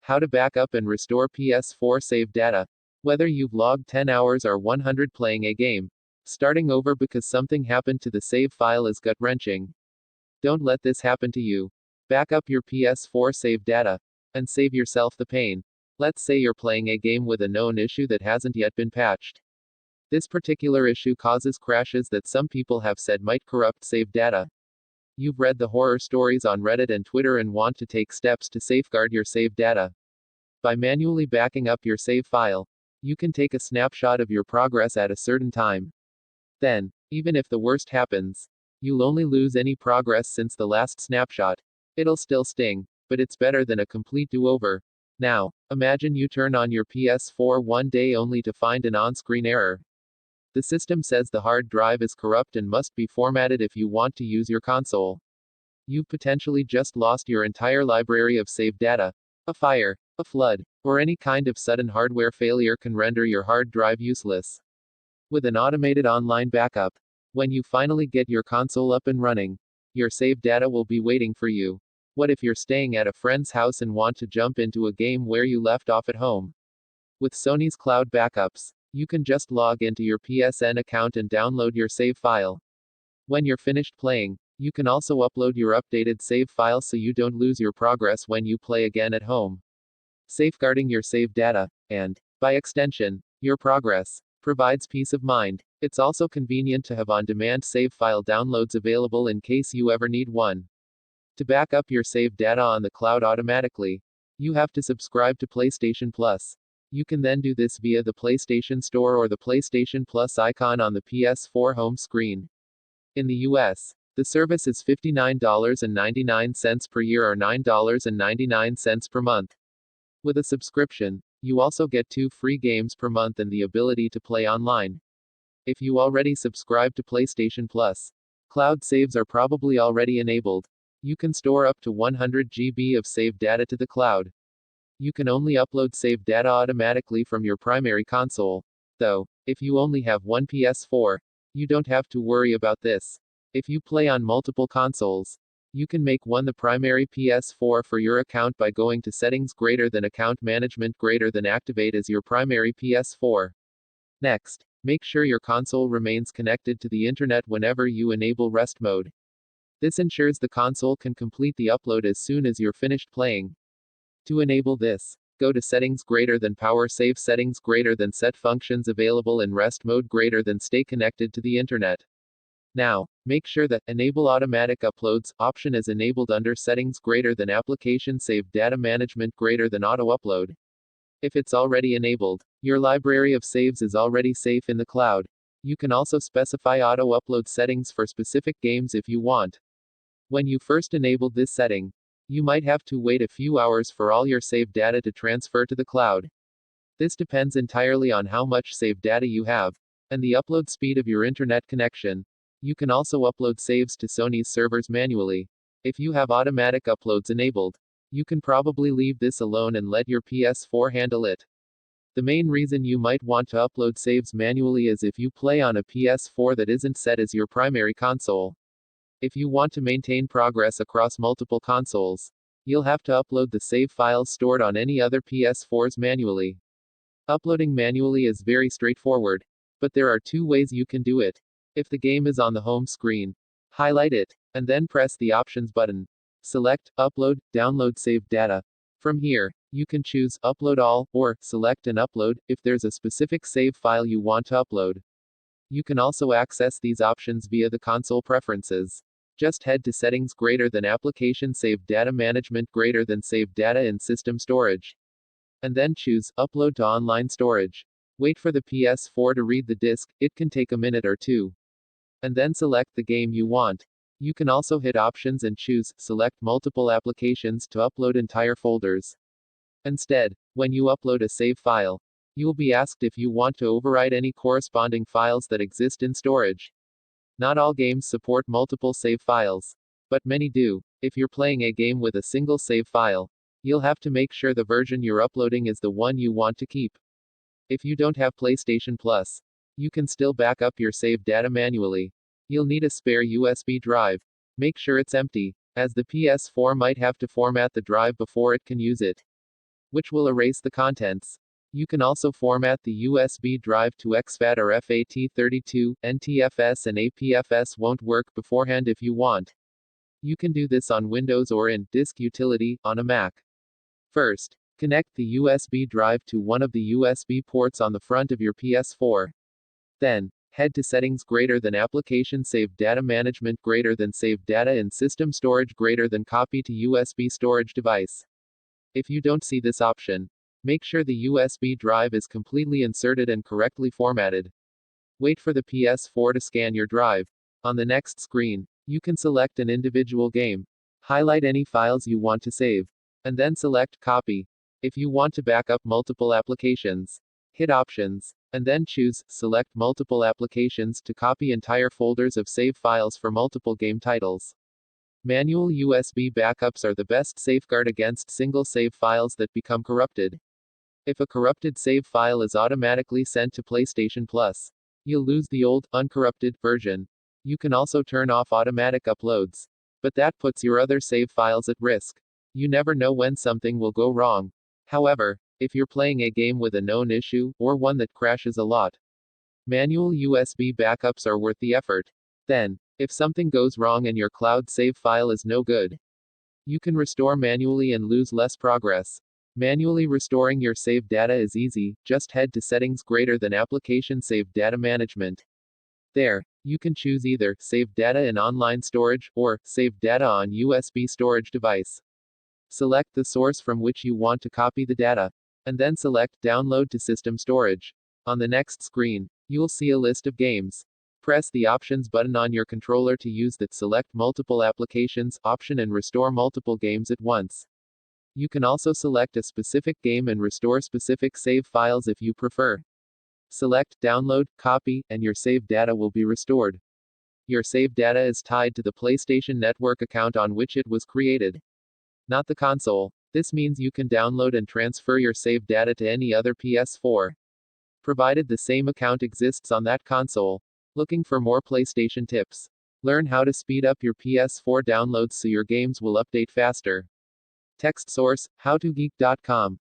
How to back up and restore PS4 save data. Whether you've logged 10 hours or 100 playing a game, starting over because something happened to the save file is gut-wrenching. Don't let this happen to you. Back up your PS4 save data and save yourself the pain. Let's say you're playing a game with a known issue that hasn't yet been patched. This particular issue causes crashes that some people have said might corrupt save data. You've read the horror stories on Reddit and Twitter and want to take steps to safeguard your save data. By manually backing up your save file, you can take a snapshot of your progress at a certain time. Then, even if the worst happens, you'll only lose any progress since the last snapshot. It'll still sting, but it's better than a complete do-over. Now, imagine you turn on your PS4 one day only to find an on-screen error. The system says the hard drive is corrupt and must be formatted if you want to use your console. You've potentially just lost your entire library of saved data. A fire, a flood, or any kind of sudden hardware failure can render your hard drive useless. With an automated online backup, when you finally get your console up and running, your saved data will be waiting for you. What if you're staying at a friend's house and want to jump into a game where you left off at home? With Sony's cloud backups, you can just log into your PSN account and download your save file. When you're finished playing, you can also upload your updated save file so you don't lose your progress when you play again at home. Safeguarding your save data, and, by extension, your progress, provides peace of mind. It's also convenient to have on-demand save file downloads available in case you ever need one. To back up your saved data on the cloud automatically, you have to subscribe to PlayStation Plus. You can then do this via the PlayStation Store or the PlayStation Plus icon on the PS4 home screen. In the US, the service is $59.99 per year or $9.99 per month. With a subscription, you also get 2 free games per month and the ability to play online. If you already subscribe to PlayStation Plus, cloud saves are probably already enabled. You can store up to 100 GB of saved data to the cloud. You can only upload saved data automatically from your primary console. Though, if you only have one PS4, you don't have to worry about this. If you play on multiple consoles, you can make one the primary PS4 for your account by going to Settings greater than Account Management greater than Activate as your primary PS4. Next, make sure your console remains connected to the internet whenever you enable rest mode. This ensures the console can complete the upload as soon as you're finished playing. To enable this, go to Settings greater than Power Save Settings greater than Set Functions Available in Rest Mode greater than Stay Connected to the Internet. Now, make sure that Enable Automatic Uploads option is enabled under Settings greater than Application Save Data Management greater than Auto Upload. If it's already enabled, your library of saves is already safe in the cloud. You can also specify auto upload settings for specific games if you want. When you first enabled this setting, you might have to wait a few hours for all your saved data to transfer to the cloud. This depends entirely on how much saved data you have, and the upload speed of your internet connection. You can also upload saves to Sony's servers manually. If you have automatic uploads enabled, you can probably leave this alone and let your PS4 handle it. The main reason you might want to upload saves manually is if you play on a PS4 that isn't set as your primary console. If you want to maintain progress across multiple consoles, you'll have to upload the save files stored on any other PS4s manually. Uploading manually is very straightforward, but there are 2 ways you can do it. If the game is on the home screen, highlight it, and then press the Options button. Select Upload, Download Saved Data. From here, you can choose Upload All, or Select and Upload, if there's a specific save file you want to upload. You can also access these options via the console preferences. Just head to Settings greater than Application Save Data Management greater than Save Data in System Storage. And then choose Upload to Online Storage. Wait for the PS4 to read the disk, it can take a minute or 2. And then select the game you want. You can also hit Options and choose Select Multiple Applications to upload entire folders. Instead, when you upload a save file, you'll be asked if you want to overwrite any corresponding files that exist in storage. Not all games support multiple save files, but many do. If you're playing a game with a single save file, you'll have to make sure the version you're uploading is the one you want to keep. If you don't have PlayStation Plus, you can still back up your saved data manually. You'll need a spare USB drive. Make sure it's empty, as the PS4 might have to format the drive before it can use it. which will erase the contents. You can also format the USB drive to exFAT or FAT32, NTFS and APFS won't work beforehand if you want. You can do this on Windows or in Disk Utility on a Mac. First, connect the USB drive to one of the USB ports on the front of your PS4. Then, head to Settings greater than Application Save Data Management greater than Save Data in System Storage greater than Copy to USB Storage Device. If you don't see this option, make sure the USB drive is completely inserted and correctly formatted. Wait for the PS4 to scan your drive. On the next screen, you can select an individual game. Highlight any files you want to save. And then select Copy. If you want to back up multiple applications, hit Options, and then choose Select Multiple Applications to copy entire folders of save files for multiple game titles. Manual USB backups are the best safeguard against single save files that become corrupted. If a corrupted save file is automatically sent to PlayStation Plus, you'll lose the old, uncorrupted version. You can also turn off automatic uploads. But that puts your other save files at risk. You never know when something will go wrong. However, if you're playing a game with a known issue, or one that crashes a lot, manual USB backups are worth the effort. Then, if something goes wrong and your cloud save file is no good, you can restore manually and lose less progress. Manually restoring your saved data is easy, just head to Settings greater than Application Save Data Management. There, you can choose either Save Data in Online Storage, or Save Data on USB Storage Device. Select the source from which you want to copy the data, and then select Download to System Storage. On the next screen, you'll see a list of games. Press the Options button on your controller to use that Select Multiple Applications option and restore multiple games at once. You can also select a specific game and restore specific save files if you prefer. Select Download, Copy, and your saved data will be restored. Your saved data is tied to the PlayStation Network account on which it was created, not the console. This means you can download and transfer your saved data to any other PS4, provided the same account exists on that console. Looking for more PlayStation tips? Learn how to speed up your PS4 downloads so your games will update faster. Text source, howtogeek.com.